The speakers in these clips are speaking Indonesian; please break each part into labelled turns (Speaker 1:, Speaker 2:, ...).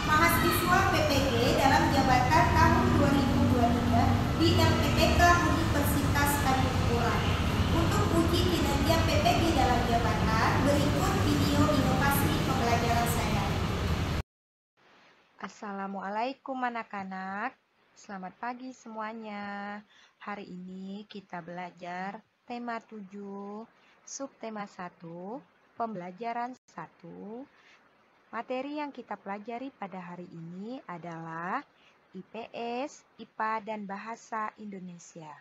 Speaker 1: mahasiswa PPG dalam jabatan tahun 2023 di LPPK Universitas Kadipura. Untuk uji kinerja PPG dalam jabatan, berikut video inovasi pembelajaran saya.
Speaker 2: Assalamualaikum anak-anak, selamat pagi semuanya. Hari ini kita belajar tema 7, subtema 1, pembelajaran 1. Materi yang kita pelajari pada hari ini adalah IPS, IPA, dan Bahasa Indonesia.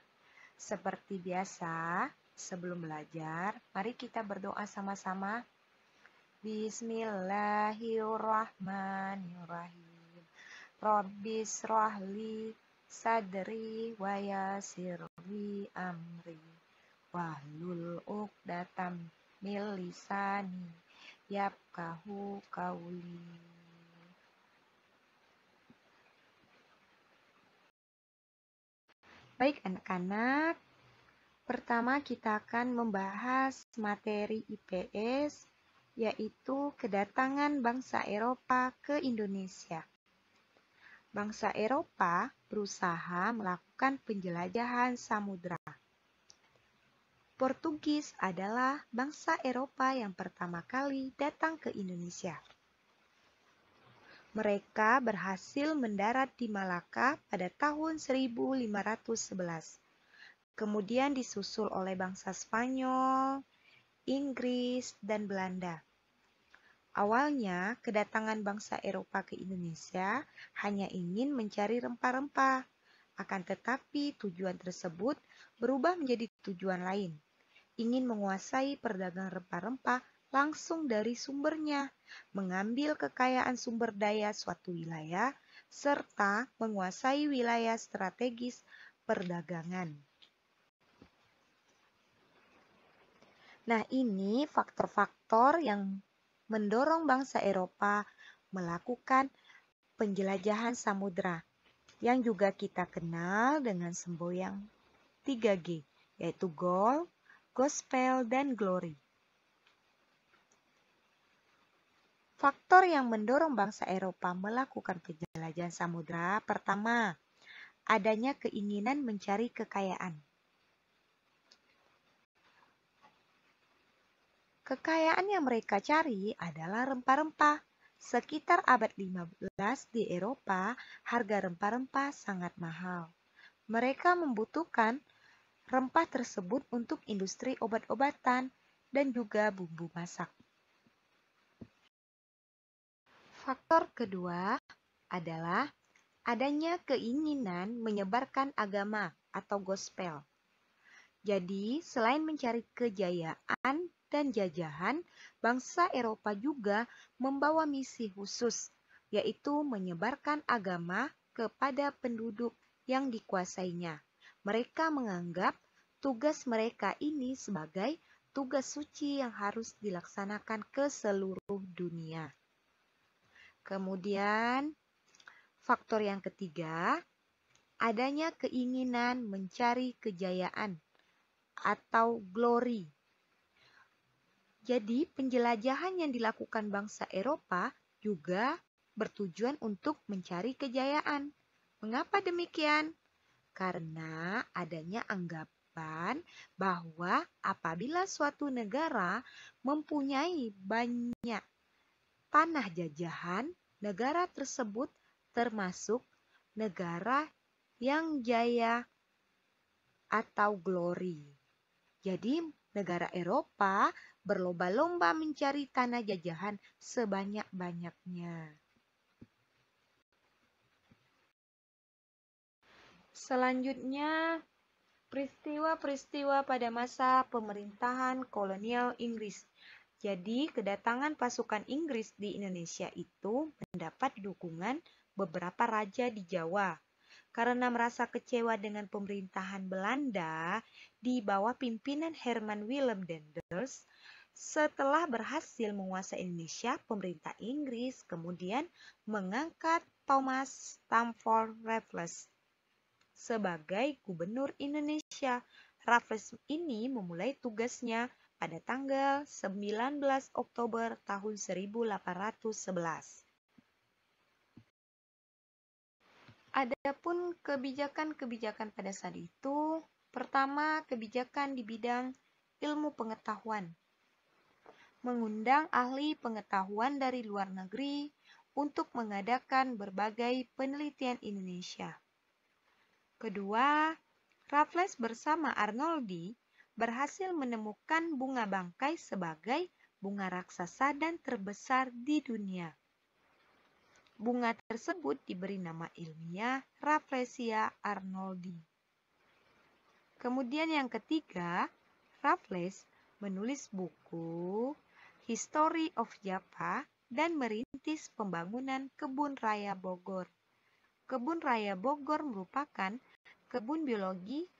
Speaker 2: Seperti biasa, sebelum belajar, mari kita berdoa sama-sama. Bismillahirrahmanirrahim. Rabbis rohli sadri wa yasirli amri wahlul uqdatam min lisani yafqahu qauli. Baik anak-anak, pertama kita akan membahas materi IPS, yaitu kedatangan bangsa Eropa ke Indonesia. Bangsa Eropa berusaha melakukan penjelajahan samudra. Portugis adalah bangsa Eropa yang pertama kali datang ke Indonesia. Mereka berhasil mendarat di Malaka pada tahun 1511. Kemudian disusul oleh bangsa Spanyol, Inggris, dan Belanda. Awalnya, kedatangan bangsa Eropa ke Indonesia hanya ingin mencari rempah-rempah. Akan tetapi, tujuan tersebut berubah menjadi tujuan lain. Ingin menguasai perdagangan rempah-rempah langsung dari sumbernya, mengambil kekayaan sumber daya suatu wilayah, serta menguasai wilayah strategis perdagangan. Nah, ini faktor-faktor yang mendorong bangsa Eropa melakukan penjelajahan samudra, yang juga kita kenal dengan semboyan 3G, yaitu gold, gospel, dan glory. Faktor yang mendorong bangsa Eropa melakukan penjelajahan samudra, pertama, adanya keinginan mencari kekayaan. Kekayaan yang mereka cari adalah rempah-rempah. Sekitar abad 15 di Eropa, harga rempah-rempah sangat mahal. Mereka membutuhkan rempah tersebut untuk industri obat-obatan dan juga bumbu masak. Faktor kedua adalah adanya keinginan menyebarkan agama atau gospel. Jadi, selain mencari kejayaan dan jajahan, bangsa Eropa juga membawa misi khusus, yaitu menyebarkan agama kepada penduduk yang dikuasainya. Mereka menganggap tugas mereka ini sebagai tugas suci yang harus dilaksanakan ke seluruh dunia. Kemudian, faktor yang ketiga, adanya keinginan mencari kejayaan atau glory. Jadi, penjelajahan yang dilakukan bangsa Eropa juga bertujuan untuk mencari kejayaan. Mengapa demikian? Karena adanya anggapan bahwa apabila suatu negara mempunyai banyak tanah jajahan, negara tersebut termasuk negara yang jaya atau glory. Jadi, negara Eropa berlomba-lomba mencari tanah jajahan sebanyak-banyaknya. Selanjutnya, peristiwa-peristiwa pada masa pemerintahan kolonial Inggris. Jadi, kedatangan pasukan Inggris di Indonesia itu mendapat dukungan beberapa raja di Jawa. Karena merasa kecewa dengan pemerintahan Belanda di bawah pimpinan Herman Willem Daendels, setelah berhasil menguasai Indonesia, pemerintah Inggris kemudian mengangkat Thomas Stamford Raffles sebagai gubernur Indonesia. Raffles ini memulai tugasnya pada tanggal 19 Oktober tahun 1811. Adapun kebijakan-kebijakan pada saat itu, pertama, kebijakan di bidang ilmu pengetahuan. Mengundang ahli pengetahuan dari luar negeri untuk mengadakan berbagai penelitian Indonesia. Kedua, Raffles bersama Arnoldi berhasil menemukan bunga bangkai sebagai bunga raksasa dan terbesar di dunia. Bunga tersebut diberi nama ilmiah Rafflesia arnoldi. Kemudian yang ketiga, Raffles menulis buku History of Java dan merintis pembangunan Kebun Raya Bogor. Kebun Raya Bogor merupakan kebun biologi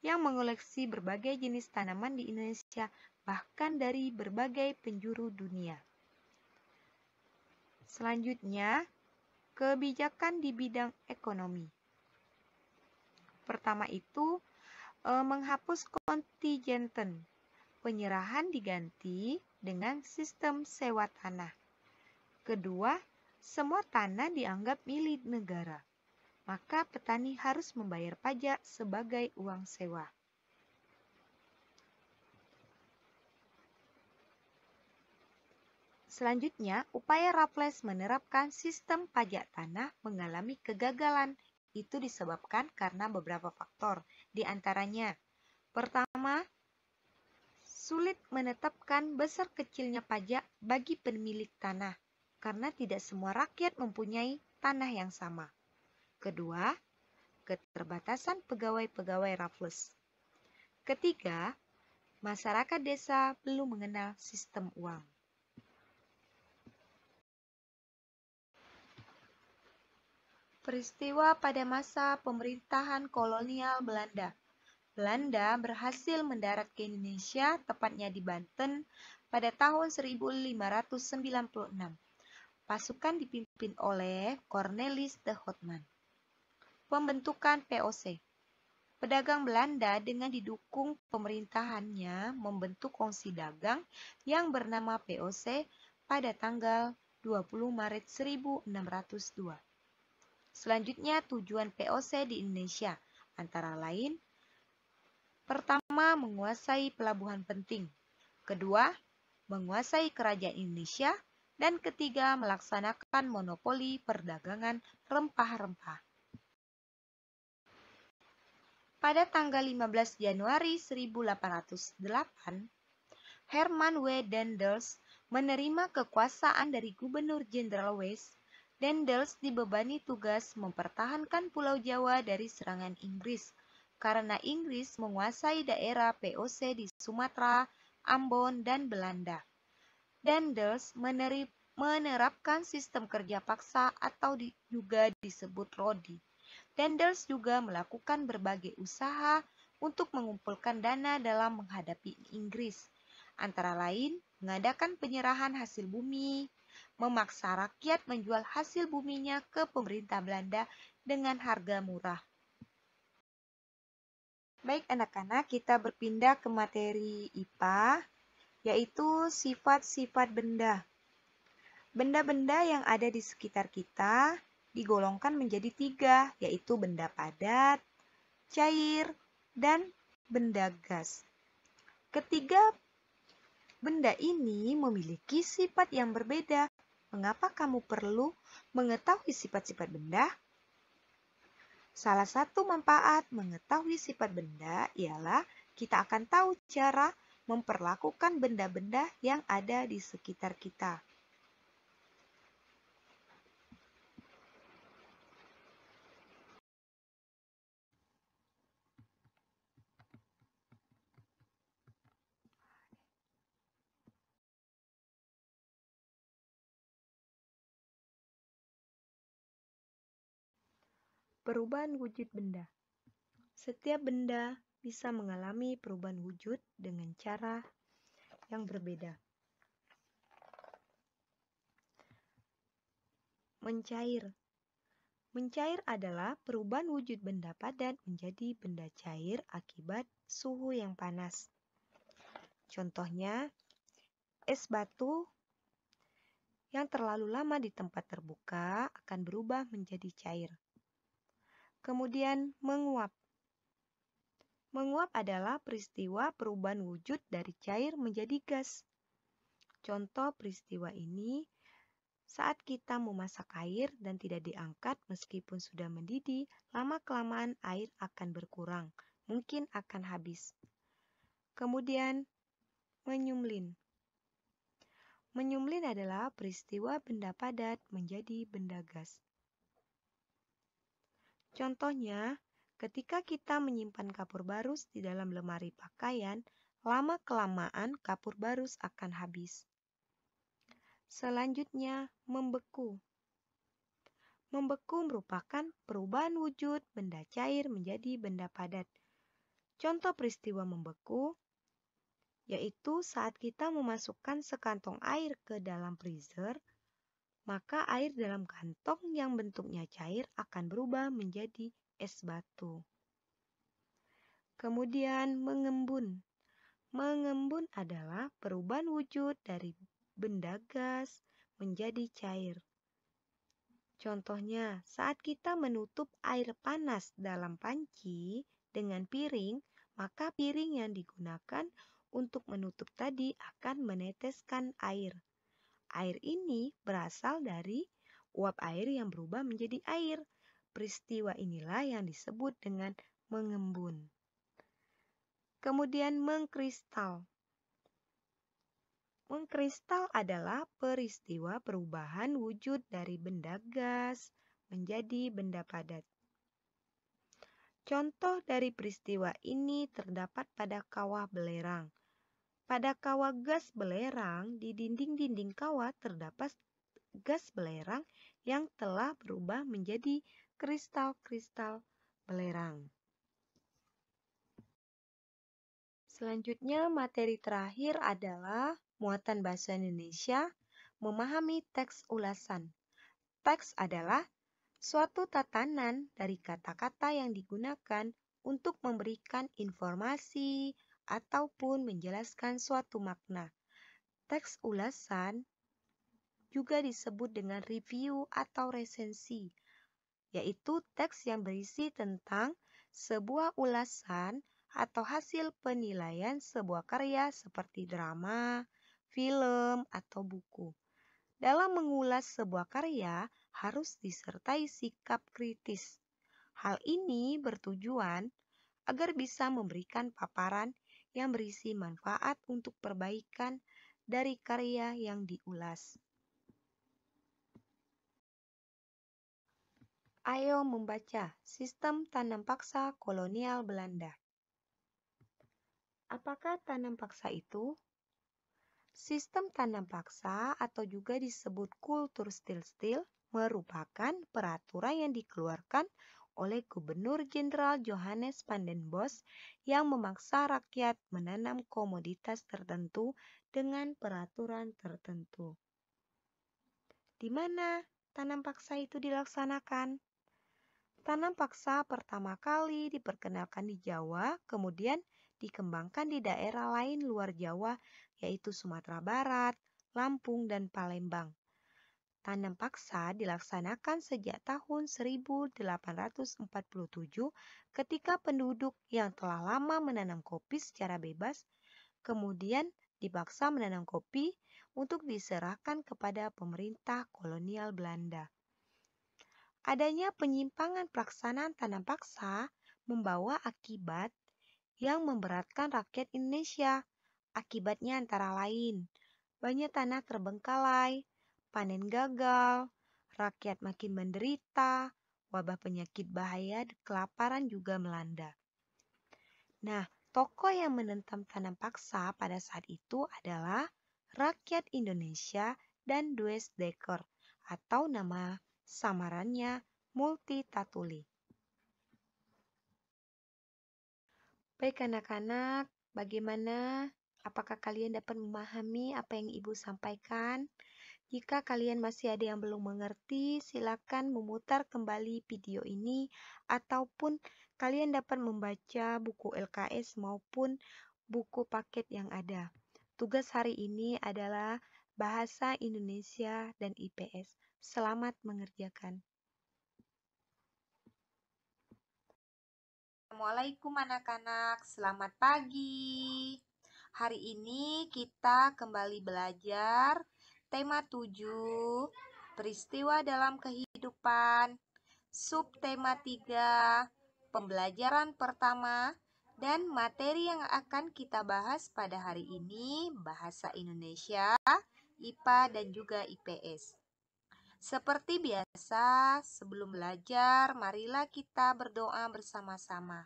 Speaker 2: yang mengoleksi berbagai jenis tanaman di Indonesia, bahkan dari berbagai penjuru dunia. Selanjutnya, kebijakan di bidang ekonomi. Pertama itu, menghapus kontingenten. Penyerahan diganti dengan sistem sewa tanah. Kedua, semua tanah dianggap milik negara. Maka petani harus membayar pajak sebagai uang sewa. Selanjutnya, upaya Raffles menerapkan sistem pajak tanah mengalami kegagalan. Itu disebabkan karena beberapa faktor, di antaranya, pertama, sulit menetapkan besar kecilnya pajak bagi pemilik tanah, karena tidak semua rakyat mempunyai tanah yang sama. Kedua, keterbatasan pegawai-pegawai Raffles. Ketiga, masyarakat desa belum mengenal sistem uang. Peristiwa pada masa pemerintahan kolonial Belanda. Belanda berhasil mendarat ke Indonesia, tepatnya di Banten, pada tahun 1596. Pasukan dipimpin oleh Cornelis de Houtman. Pembentukan POC. Pedagang Belanda dengan didukung pemerintahannya membentuk kongsi dagang yang bernama POC pada tanggal 20 Maret 1602. Selanjutnya, tujuan POC di Indonesia, antara lain, pertama, menguasai pelabuhan penting. Kedua, menguasai kerajaan Indonesia. Dan ketiga, melaksanakan monopoli perdagangan rempah-rempah. Pada tanggal 15 Januari 1808, Herman W. Daendels menerima kekuasaan dari Gubernur Jenderal West. Daendels dibebani tugas mempertahankan Pulau Jawa dari serangan Inggris, karena Inggris menguasai daerah POC di Sumatera, Ambon, dan Belanda. Daendels menerapkan sistem kerja paksa atau juga disebut rodi. Daendels juga melakukan berbagai usaha untuk mengumpulkan dana dalam menghadapi Inggris, antara lain mengadakan penyerahan hasil bumi, memaksa rakyat menjual hasil buminya ke pemerintah Belanda dengan harga murah. Baik anak-anak, kita berpindah ke materi IPA, yaitu sifat-sifat benda. Benda-benda yang ada di sekitar kita digolongkan menjadi 3, yaitu benda padat, cair, dan benda gas. Ketiga benda ini memiliki sifat yang berbeda. Mengapa kamu perlu mengetahui sifat-sifat benda? Salah satu manfaat mengetahui sifat benda ialah kita akan tahu cara memperlakukan benda-benda yang ada di sekitar kita. Perubahan wujud benda. Setiap benda bisa mengalami perubahan wujud dengan cara yang berbeda. Mencair. Mencair adalah perubahan wujud benda padat menjadi benda cair akibat suhu yang panas. Contohnya, es batu yang terlalu lama di tempat terbuka akan berubah menjadi cair. Kemudian menguap. Menguap adalah peristiwa perubahan wujud dari cair menjadi gas. Contoh peristiwa ini saat kita memasak air dan tidak diangkat meskipun sudah mendidih, lama-kelamaan air akan berkurang, mungkin akan habis. Kemudian menyumlin. Menyumlin adalah peristiwa benda padat menjadi benda gas. Contohnya, ketika kita menyimpan kapur barus di dalam lemari pakaian, lama-kelamaan kapur barus akan habis. Selanjutnya, membeku. Membeku merupakan perubahan wujud benda cair menjadi benda padat. Contoh peristiwa membeku yaitu saat kita memasukkan sekantong air ke dalam freezer, maka air dalam kantong yang bentuknya cair akan berubah menjadi es batu. Kemudian mengembun. Mengembun adalah perubahan wujud dari benda gas menjadi cair. Contohnya, saat kita menutup air panas dalam panci dengan piring, maka piring yang digunakan untuk menutup tadi akan meneteskan air. Air ini berasal dari uap air yang berubah menjadi air. Peristiwa inilah yang disebut dengan mengembun. Kemudian mengkristal. Mengkristal adalah peristiwa perubahan wujud dari benda gas menjadi benda padat. Contoh dari peristiwa ini terdapat pada kawah belerang. Pada kawah gas belerang, di dinding-dinding kawah terdapat gas belerang yang telah berubah menjadi kristal-kristal belerang. Selanjutnya, materi terakhir adalah muatan bahasa Indonesia, memahami teks ulasan. Teks adalah suatu tatanan dari kata-kata yang digunakan untuk memberikan informasi ataupun menjelaskan suatu makna. Teks ulasan juga disebut dengan review atau resensi, yaitu teks yang berisi tentang sebuah ulasan atau hasil penilaian sebuah karya seperti drama, film, atau buku. Dalam mengulas sebuah karya harus disertai sikap kritis. Hal ini bertujuan agar bisa memberikan paparan yang berisi manfaat untuk perbaikan dari karya yang diulas. Ayo membaca Sistem Tanam Paksa Kolonial Belanda. Apakah tanam paksa itu? Sistem tanam paksa atau juga disebut kultur stil-stil merupakan peraturan yang dikeluarkan oleh Gubernur Jenderal Johannes van den Bosch yang memaksa rakyat menanam komoditas tertentu dengan peraturan tertentu. Di mana tanam paksa itu dilaksanakan? Tanam paksa pertama kali diperkenalkan di Jawa, kemudian dikembangkan di daerah lain luar Jawa, yaitu Sumatera Barat, Lampung, dan Palembang. Tanam paksa dilaksanakan sejak tahun 1847 ketika penduduk yang telah lama menanam kopi secara bebas, kemudian dipaksa menanam kopi untuk diserahkan kepada pemerintah kolonial Belanda. Adanya penyimpangan pelaksanaan tanam paksa membawa akibat yang memberatkan rakyat Indonesia. Akibatnya antara lain, banyak tanah terbengkalai, panen gagal, rakyat makin menderita, wabah penyakit bahaya, kelaparan juga melanda. Nah, tokoh yang menentang tanam paksa pada saat itu adalah rakyat Indonesia dan Dweck Dekker atau nama samarannya Multatuli. Baik anak-anak, bagaimana? Apakah kalian dapat memahami apa yang Ibu sampaikan? Jika kalian masih ada yang belum mengerti, silakan memutar kembali video ini ataupun kalian dapat membaca buku LKS maupun buku paket yang ada. Tugas hari ini adalah Bahasa Indonesia dan IPS. Selamat mengerjakan. Assalamualaikum anak-anak, selamat pagi. Hari ini kita kembali belajar tema 7, peristiwa dalam kehidupan, subtema 3, pembelajaran pertama, dan materi yang akan kita bahas pada hari ini, bahasa Indonesia, IPA dan juga IPS. Seperti biasa, sebelum belajar, marilah kita berdoa bersama-sama.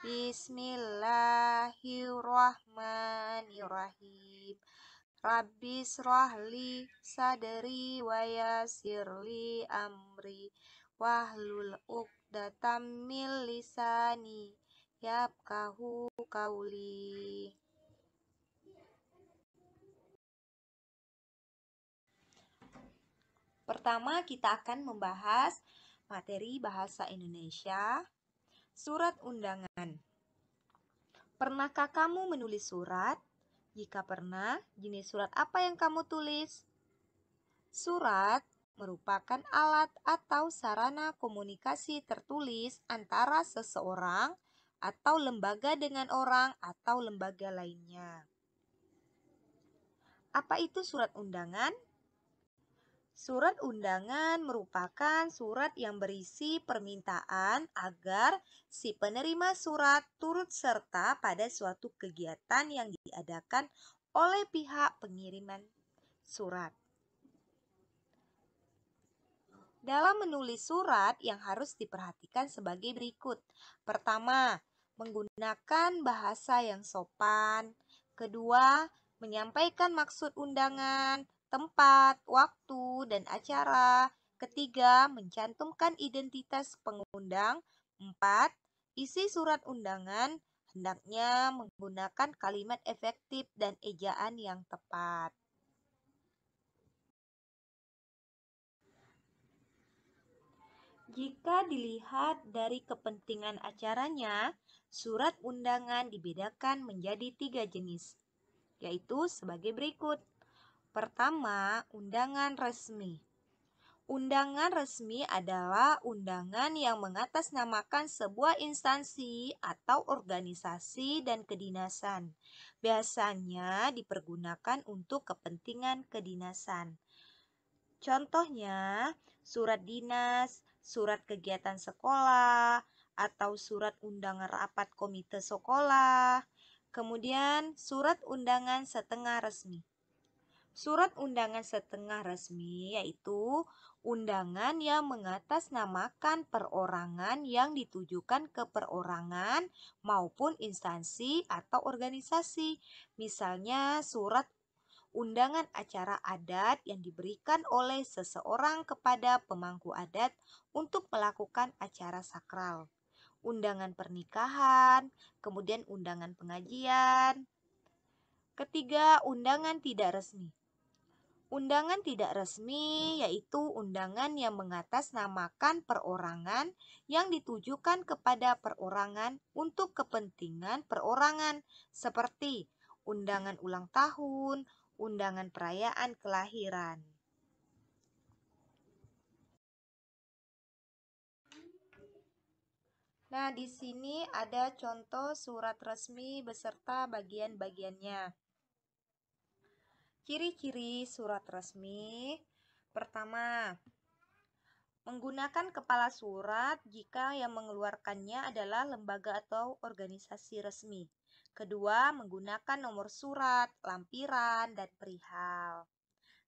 Speaker 2: Bismillahirrahmanirrahim. Rabbis rohli sadri wa yassirli amri wahlul uqdatam min lisani yafqahu qauli. Pertama, kita akan membahas materi bahasa Indonesia, surat undangan. Pernahkah kamu menulis surat? Jika pernah, jenis surat apa yang kamu tulis? Surat merupakan alat atau sarana komunikasi tertulis antara seseorang atau lembaga dengan orang atau lembaga lainnya. Apa itu surat undangan? Surat undangan merupakan surat yang berisi permintaan agar si penerima surat turut serta pada suatu kegiatan yang diadakan oleh pihak pengiriman surat. Dalam menulis surat yang harus diperhatikan sebagai berikut. Pertama, menggunakan bahasa yang sopan. Kedua, menyampaikan maksud undangan, tempat, waktu, dan acara. Ketiga, mencantumkan identitas pengundang. 4. Isi surat undangan hendaknya menggunakan kalimat efektif dan ejaan yang tepat. Jika dilihat dari kepentingan acaranya, surat undangan dibedakan menjadi 3 jenis, yaitu sebagai berikut. Pertama, undangan resmi. Undangan resmi adalah undangan yang mengatasnamakan sebuah instansi atau organisasi dan kedinasan. Biasanya dipergunakan untuk kepentingan kedinasan. Contohnya, surat dinas, surat kegiatan sekolah, atau surat undangan rapat komite sekolah. Kemudian, surat undangan setengah resmi. Surat undangan setengah resmi yaitu undangan yang mengatasnamakan perorangan yang ditujukan ke perorangan maupun instansi atau organisasi. Misalnya surat undangan acara adat yang diberikan oleh seseorang kepada pemangku adat untuk melakukan acara sakral. Undangan pernikahan, kemudian undangan pengajian. Ketiga, undangan tidak resmi. Undangan tidak resmi yaitu undangan yang mengatasnamakan perorangan yang ditujukan kepada perorangan untuk kepentingan perorangan seperti undangan ulang tahun, undangan perayaan kelahiran. Nah, di sini ada contoh surat resmi beserta bagian-bagiannya. Ciri-ciri surat resmi. Pertama, menggunakan kepala surat jika yang mengeluarkannya adalah lembaga atau organisasi resmi. Kedua, menggunakan nomor surat, lampiran, dan perihal.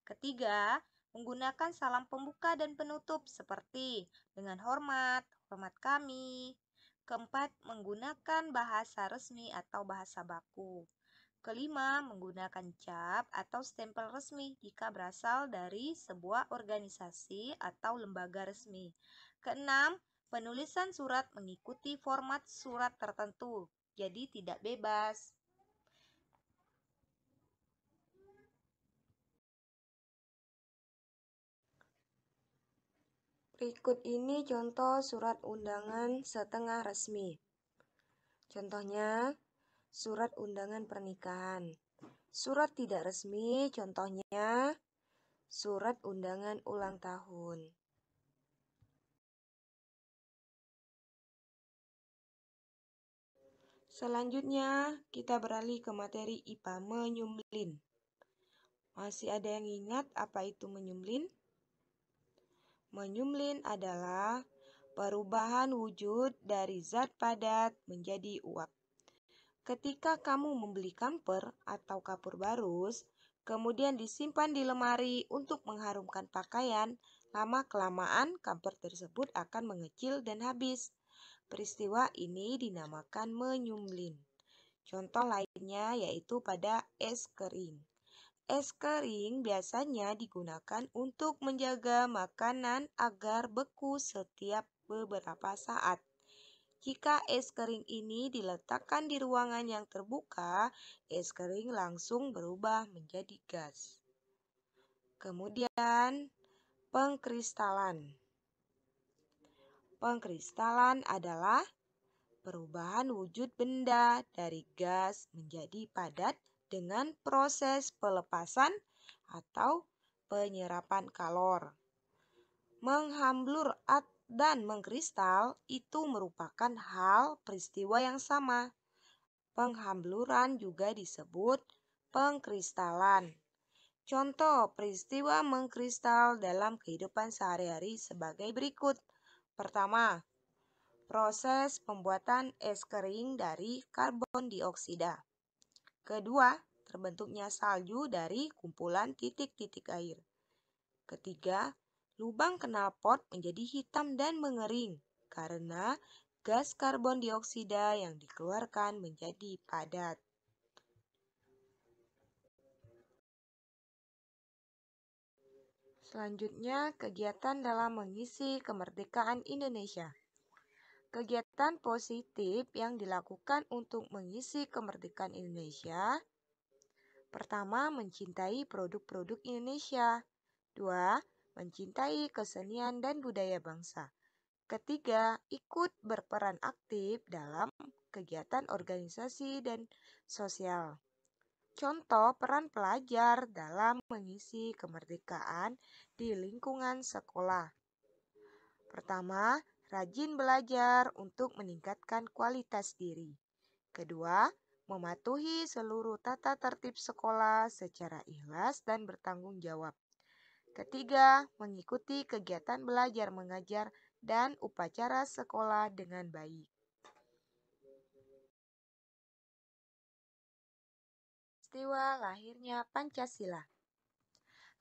Speaker 2: Ketiga, menggunakan salam pembuka dan penutup seperti dengan hormat, hormat kami. Keempat, menggunakan bahasa resmi atau bahasa baku. Kelima, menggunakan cap atau stempel resmi jika berasal dari sebuah organisasi atau lembaga resmi. Keenam, penulisan surat mengikuti format surat tertentu, jadi tidak bebas. Berikut ini contoh surat undangan setengah resmi. Contohnya, surat undangan pernikahan. Surat tidak resmi, contohnya surat undangan ulang tahun. Selanjutnya, kita beralih ke materi IPA menyumlin. Masih ada yang ingat apa itu menyumlin? Menyumlin adalah perubahan wujud dari zat padat menjadi uap. Ketika kamu membeli kamper atau kapur barus, kemudian disimpan di lemari untuk mengharumkan pakaian, lama-kelamaan kamper tersebut akan mengecil dan habis. Peristiwa ini dinamakan menyumlin. Contoh lainnya yaitu pada es kering. Es kering biasanya digunakan untuk menjaga makanan agar beku setiap beberapa saat. Jika es kering ini diletakkan di ruangan yang terbuka, es kering langsung berubah menjadi gas. Kemudian, pengkristalan. Pengkristalan adalah perubahan wujud benda dari gas menjadi padat dengan proses pelepasan atau penyerapan kalor. Menghamblur dan mengkristal itu merupakan hal peristiwa yang sama. Penghambluran juga disebut pengkristalan. Contoh peristiwa mengkristal dalam kehidupan sehari-hari sebagai berikut. Pertama, proses pembuatan es kering dari karbon dioksida. Kedua, terbentuknya salju dari kumpulan titik-titik air. Ketiga, lubang knalpot menjadi hitam dan mengering karena gas karbon dioksida yang dikeluarkan menjadi padat. Selanjutnya, kegiatan dalam mengisi kemerdekaan Indonesia. Kegiatan positif yang dilakukan untuk mengisi kemerdekaan Indonesia. Pertama, mencintai produk-produk Indonesia. Dua, mencintai kesenian dan budaya bangsa. Ketiga, ikut berperan aktif dalam kegiatan organisasi dan sosial. Contoh peran pelajar dalam mengisi kemerdekaan di lingkungan sekolah. Pertama, rajin belajar untuk meningkatkan kualitas diri. Kedua, mematuhi seluruh tata tertib sekolah secara ikhlas dan bertanggung jawab. Ketiga, mengikuti kegiatan belajar mengajar dan upacara sekolah dengan baik. Peristiwa lahirnya Pancasila.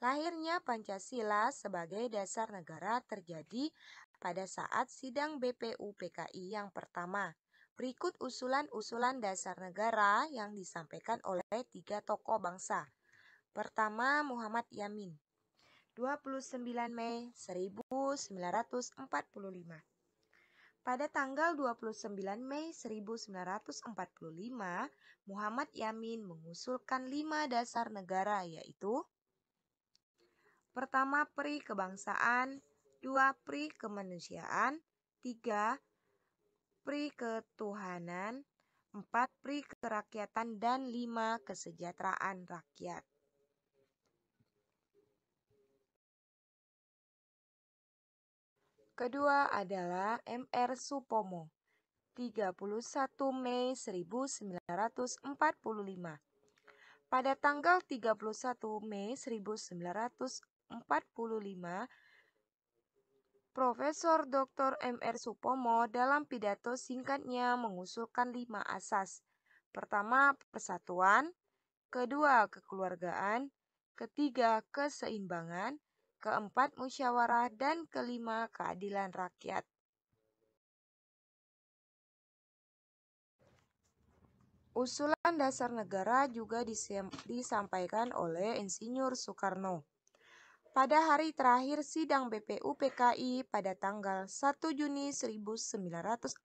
Speaker 2: Lahirnya Pancasila sebagai dasar negara terjadi pada saat sidang BPUPKI yang pertama. Berikut usulan-usulan dasar negara yang disampaikan oleh 3 tokoh bangsa. Pertama, Muhammad Yamin. 29 Mei 1945. Pada tanggal 29 Mei 1945, Muhammad Yamin mengusulkan 5 dasar negara yaitu: pertama, Pri kebangsaan, 2, Pri kemanusiaan, 3, Pri ketuhanan, 4, Pri kerakyatan, dan 5, kesejahteraan rakyat. Kedua adalah M.R. Supomo, 31 Mei 1945. Pada tanggal 31 Mei 1945, Profesor Dr. M.R. Supomo dalam pidato singkatnya mengusulkan 5 asas. Pertama, persatuan. Kedua, kekeluargaan. Ketiga, keseimbangan. Keempat, musyawarah. Dan kelima, keadilan rakyat. Usulan dasar negara juga disampaikan oleh Insinyur Soekarno. Pada hari terakhir sidang BPUPKI pada tanggal 1 Juni 1945,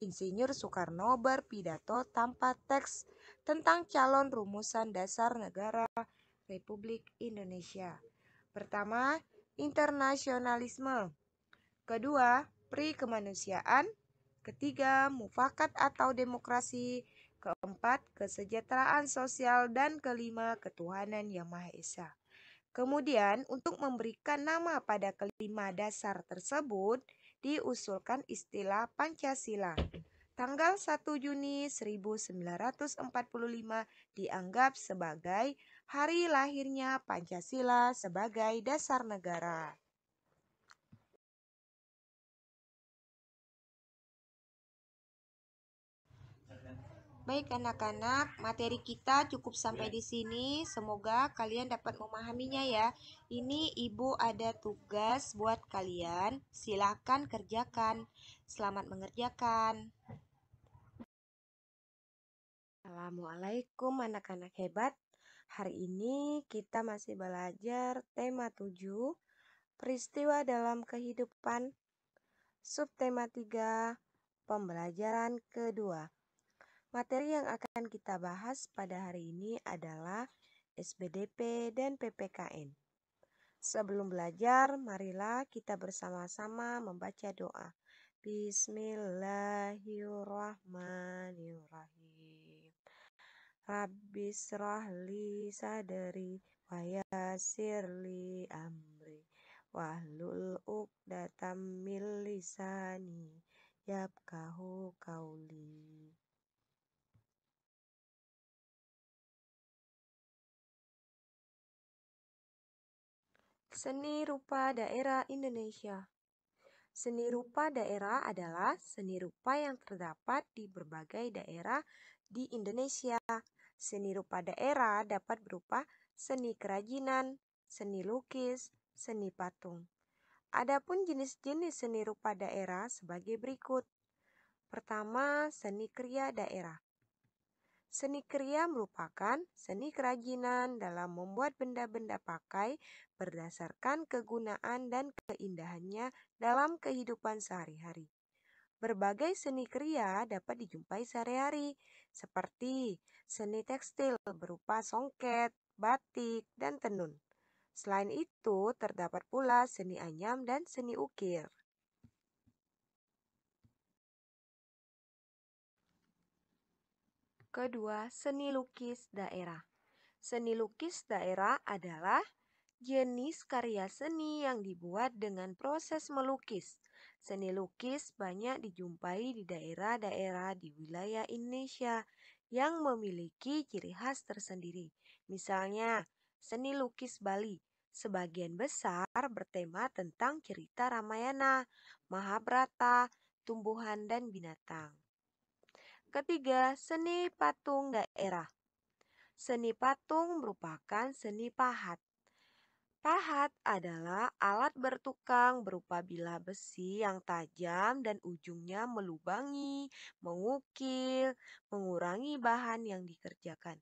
Speaker 2: Insinyur Soekarno berpidato tanpa teks tentang calon rumusan dasar negara Republik Indonesia. Pertama, internasionalisme. Kedua, Pri kemanusiaan. Ketiga, mufakat atau demokrasi. Keempat, kesejahteraan sosial. Dan kelima, ketuhanan yang Maha Esa. Kemudian, untuk memberikan nama pada kelima dasar tersebut, diusulkan istilah Pancasila. Tanggal 1 Juni 1945 dianggap sebagai hari lahirnya Pancasila sebagai dasar negara. Baik anak-anak, materi kita cukup sampai di sini. Semoga kalian dapat memahaminya ya. Ini ibu ada tugas buat kalian. Silakan kerjakan. Selamat mengerjakan. Assalamualaikum anak-anak hebat. Hari ini kita masih belajar tema 7, peristiwa dalam kehidupan. Subtema 3, pembelajaran kedua. Materi yang akan kita bahas pada hari ini adalah SBDP dan PPKN. Sebelum belajar, marilah kita bersama-sama membaca doa. Bismillahirrahmanirrahim. Rabbishrah li sadri wa yassir li amri wahlul 'uqdatam min lisani yafqahu qauli. Seni rupa daerah Indonesia. Seni rupa daerah adalah seni rupa yang terdapat di berbagai daerah di Indonesia. Seni rupa daerah dapat berupa seni kerajinan, seni lukis, seni patung. Adapun jenis-jenis seni rupa daerah sebagai berikut. Pertama, seni kriya daerah. Seni kriya merupakan seni kerajinan dalam membuat benda-benda pakai berdasarkan kegunaan dan keindahannya dalam kehidupan sehari-hari. Berbagai seni kriya dapat dijumpai sehari-hari, seperti seni tekstil berupa songket, batik, dan tenun. Selain itu, terdapat pula seni anyam dan seni ukir. Kedua, seni lukis daerah. Seni lukis daerah adalah jenis karya seni yang dibuat dengan proses melukis. Seni lukis banyak dijumpai di daerah-daerah di wilayah Indonesia yang memiliki ciri khas tersendiri. Misalnya, seni lukis Bali sebagian besar bertema tentang cerita Ramayana, Mahabharata, tumbuhan dan binatang. Ketiga, seni patung daerah. Seni patung merupakan seni pahat. Pahat adalah alat bertukang berupa bilah besi yang tajam dan ujungnya melubangi, mengukir, mengurangi bahan yang dikerjakan.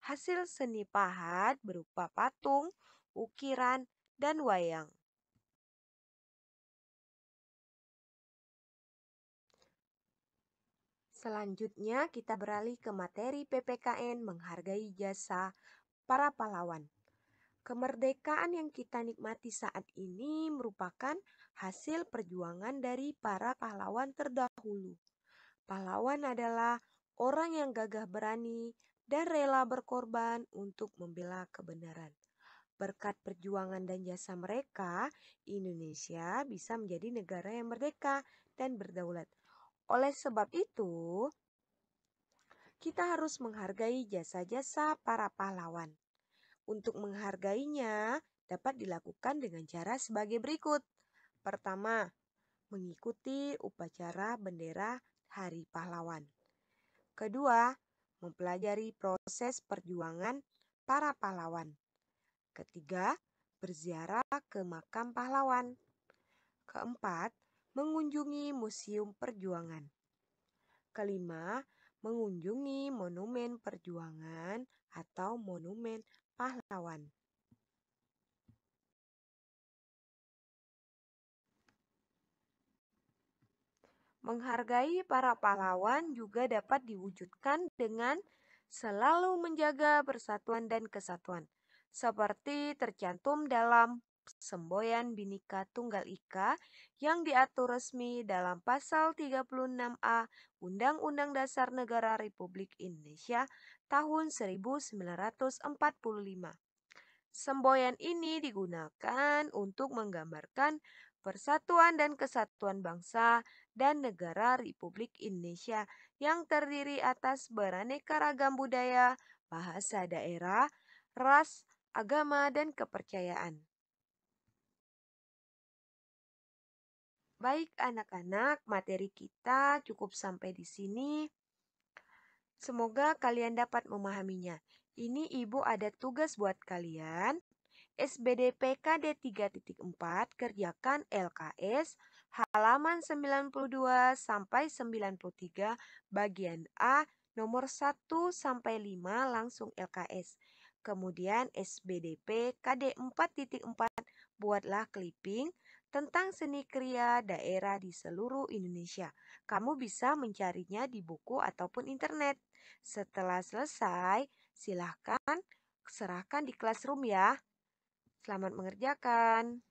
Speaker 2: Hasil seni pahat berupa patung, ukiran, dan wayang. Selanjutnya kita beralih ke materi PPKN menghargai jasa para pahlawan. Kemerdekaan yang kita nikmati saat ini merupakan hasil perjuangan dari para pahlawan terdahulu. Pahlawan adalah orang yang gagah berani dan rela berkorban untuk membela kebenaran. Berkat perjuangan dan jasa mereka, Indonesia bisa menjadi negara yang merdeka dan berdaulat. Oleh sebab itu, kita harus menghargai jasa-jasa para pahlawan. Untuk menghargainya dapat dilakukan dengan cara sebagai berikut. Pertama, mengikuti upacara bendera Hari Pahlawan. Kedua, mempelajari proses perjuangan para pahlawan. Ketiga, berziarah ke makam pahlawan. Keempat, mengunjungi museum perjuangan. Kelima, mengunjungi monumen perjuangan atau monumen pahlawan. Menghargai para pahlawan juga dapat diwujudkan dengan selalu menjaga persatuan dan kesatuan, seperti tercantum dalam Semboyan Bhinneka Tunggal Ika yang diatur resmi dalam pasal 36A Undang-Undang Dasar Negara Republik Indonesia tahun 1945. Semboyan ini digunakan untuk menggambarkan Persatuan dan Kesatuan Bangsa dan Negara Republik Indonesia yang terdiri atas beraneka ragam budaya, bahasa daerah, ras, agama, dan kepercayaan. Baik anak-anak, materi kita cukup sampai di sini. Semoga kalian dapat memahaminya. Ini Ibu ada tugas buat kalian. SBDP KD 3.4 kerjakan LKS halaman 92 sampai 93 bagian A nomor 1 sampai 5 langsung LKS. Kemudian SBDP KD 4.4 buatlah clipping tentang seni kriya daerah di seluruh Indonesia. Kamu bisa mencarinya di buku ataupun internet. Setelah selesai, silahkan serahkan di classroom ya. Selamat mengerjakan.